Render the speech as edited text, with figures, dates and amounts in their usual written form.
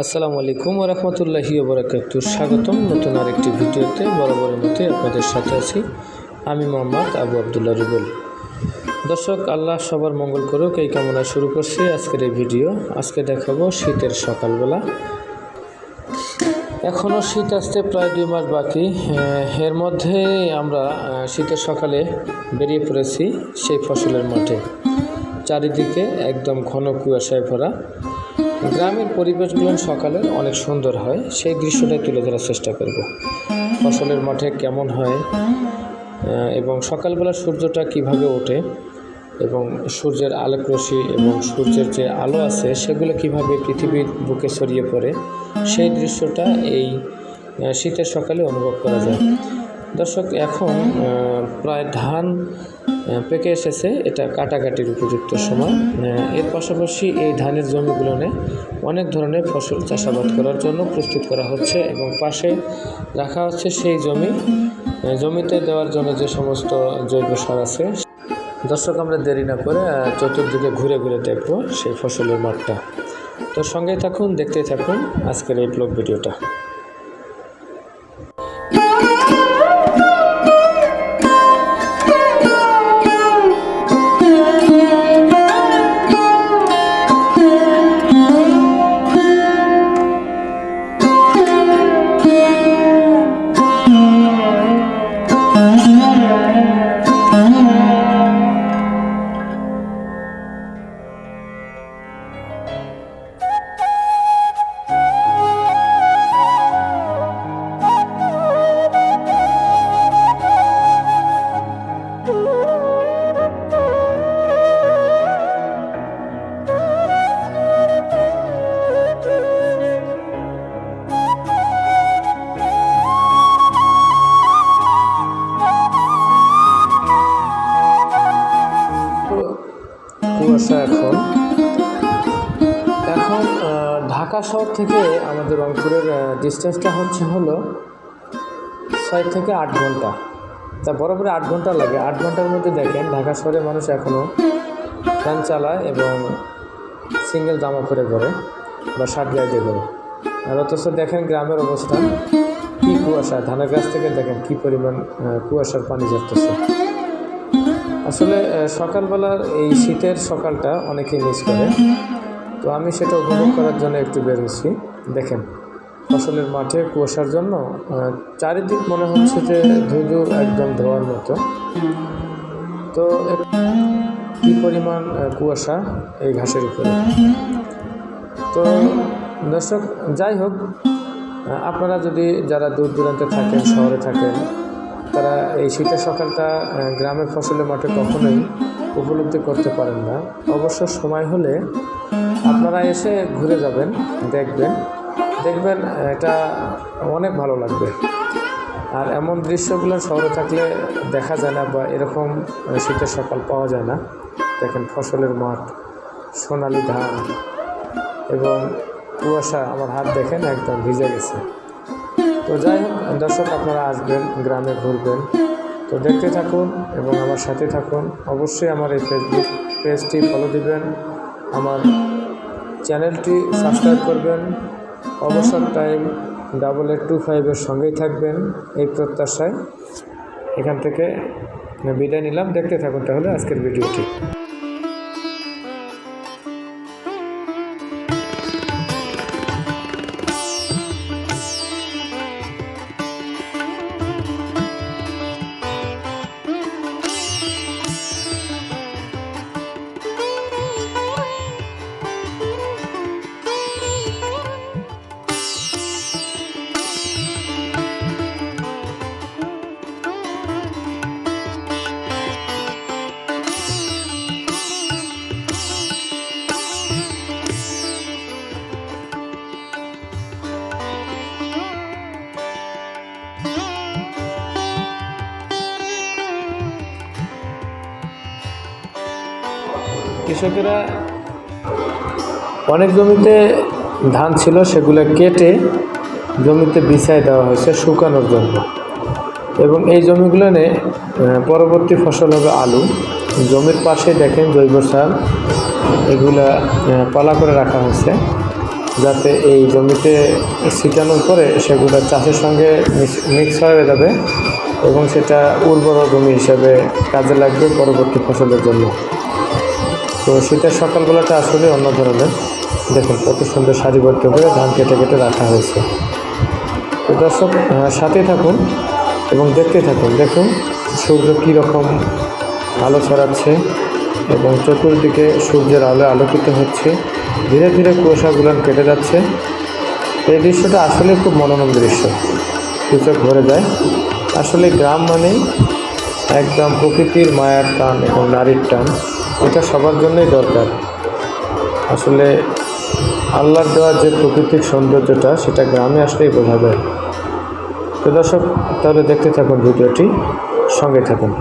আসসালামু আলাইকুম ওয়া রাহমাতুল্লাহি ওয়া বারাকাতুহু। স্বাগতম নতুন আরেকটি ভিডিওতে। বরাবরের মতো আপনাদের সাথে আছি আমি মোহাম্মদ আবু আবদুল্লাহ রুবেল। দর্শক, আল্লাহ সবার মঙ্গল করুক এই কামনায় শুরু করছি আজকের এই ভিডিও। আজকে দেখাবো শীতের সকালবেলা। এখনও শীত আসতে প্রায় 2 মাস বাকি। এর মধ্যে আমরা শীতের সকালে বেরিয়ে পড়েছি সেই ফসলের মাঠে। চারিদিকে একদম ঘন কুয়াশায় ভরা। গ্রামের পরিবেশগুলো সকালে অনেক সুন্দর হয়, সেই দৃশ্যটাই তুলে ধরার চেষ্টা করব। ফসলের মাঠে কেমন হয় এবং সকালবেলা সূর্যটা কিভাবে ওঠে এবং সূর্যের আলোক রশ্মি এবং সূর্যের যে আলো আছে সেগুলো কিভাবে পৃথিবীর বুকে ছড়িয়ে পড়ে, সেই দৃশ্যটা এই শীতের সকালে অনুভব করা যায়। দর্শক, এখন প্রায় ধান পেকে এসেছে, এটা কাটাকাটির উপযুক্ত সময়। এর পাশাপাশি এই ধানের জমিগুলো অনেক ধরনের ফসল চাষাবাদ করার জন্য প্রস্তুত করা হচ্ছে এবং পাশে রাখা হচ্ছে সেই জমিতে দেওয়ার জন্য যে সমস্ত জৈব সার আছে। দর্শক, আমরা দেরি না করে চতুর্দিকে ঘুরে ঘুরে দেখব সেই ফসলের মাঠটা। তো সঙ্গেই থাকুন, দেখতেই থাকুন আজকের এই ব্লগ ভিডিওটা। কুয়াশা এখন ঢাকা শহর থেকে আমাদের রংপুরের ডিস্টেন্সটা হলো 6 থেকে 8 ঘন্টা। তা বরাবর 8 ঘন্টা লাগে। 8 ঘন্টার মধ্যে দেখেন ঢাকা শহরে মানুষ এখনও ফ্যান চালায় এবং সিঙ্গেল জামা পরে ঘরে বা শার্ট গায়ে ঘরে। আর অথচ দেখেন গ্রামের অবস্থা, কী কুয়াশা। ধানের গাছ থেকে দেখেন কী পরিমাণ কুয়াশার পানি ঝরতেছে। আসলে সকালবেলার এই শীতের সকালটা অনেকেই মিস করে, তো আমি সেটা উপভোগ করার জন্য একটু বের হয়েছি। দেখেন ফসলের মাঠে কুয়াশার জন্য চারিদিক মনে হচ্ছে যে ধুধু একদম ধোয়ার মতো। তো কী পরিমাণ কুয়াশা এই ঘাসের উপরে। তো দর্শক, যাই হোক, আপনারা যদি যারা দূর দূরান্তে থাকেন, শহরে থাকেন, তারা এই শীতের সকালটা গ্রামের ফসলের মাঠে কখনোই উপলব্ধি করতে পারেন না। অবশ্য সময় হলে আপনারা এসে ঘুরে যাবেন, দেখবেন এটা অনেক ভালো লাগবে। আর এমন দৃশ্যগুলো শহরে থাকলে দেখা যায় না, বা এরকম শীতের সকাল পাওয়া যায় না। দেখেন ফসলের মাঠ, সোনালি ধান এবং কুয়াশা। আমার হাত দেখেন একদম ভিজে গেছে। তো যাই হোক দর্শক, আপনারা আসবেন, গ্রামে ঘুরবেন, তো দেখতে থাকুন এবং আমার সাথে থাকুন। অবশ্যই আমার এই ফেসবুক পেজটি ফলো দিবেন, আমার চ্যানেলটি সাবস্ক্রাইব করবেন। অবসর টাইম 8825 সঙ্গেই থাকবেন এই প্রত্যাশায় এখান থেকে বিদায় নিলাম। দেখতে থাকুন তাহলে আজকের ভিডিওটি। কৃষকেরা অনেক জমিতে ধান ছিল, সেগুলো কেটে জমিতে বিছাই দেওয়া হয়েছে শুকানোর জন্য। এবং এই জমিগুলো পরবর্তী ফসল হবে আলু। জমির পাশে দেখেন জৈব সার এগুলা পালা করে রাখা হয়েছে। যাতে এই জমিতে ছিটানোর পরে সেগুলো চাষের সঙ্গে মিক্স হয়ে যাবে এবং সেটা উর্বর জমি হিসেবে কাজে লাগবে পরবর্তী ফসলের জন্য। তো শীতের সকালবেলাটা আসলে অন্য ধরনের। দেখুন কত সুন্দর সারিবদ্ধ করে ধান কেটে কেটে রাখা হয়েছে। তো দর্শক সাথেই থাকুন এবং দেখতে থাকুন। দেখুন সূর্য কীরকম আলো ছড়াচ্ছে এবং চতুর্দিকে সূর্যের আলো আলোকিত হচ্ছে, ধীরে ধীরে কুয়াশাগুলো কেটে যাচ্ছে। এই দৃশ্যটা আসলে খুব মনোরম দৃশ্য, চোখ ভরে যায়। আসলে গ্রাম মানেই একদম প্রকৃতির মায়ার টান এবং নারীর টান, এটা সবার জন্যই দরকার। আসলে আল্লাহর দেওয়া যে প্রাকৃতিক সৌন্দর্যটা সেটা গ্রামে আসলেই বোঝা যায়। তো দর্শক তাহলে দেখতে থাকুন ভিডিওটি, সঙ্গে থাকুন।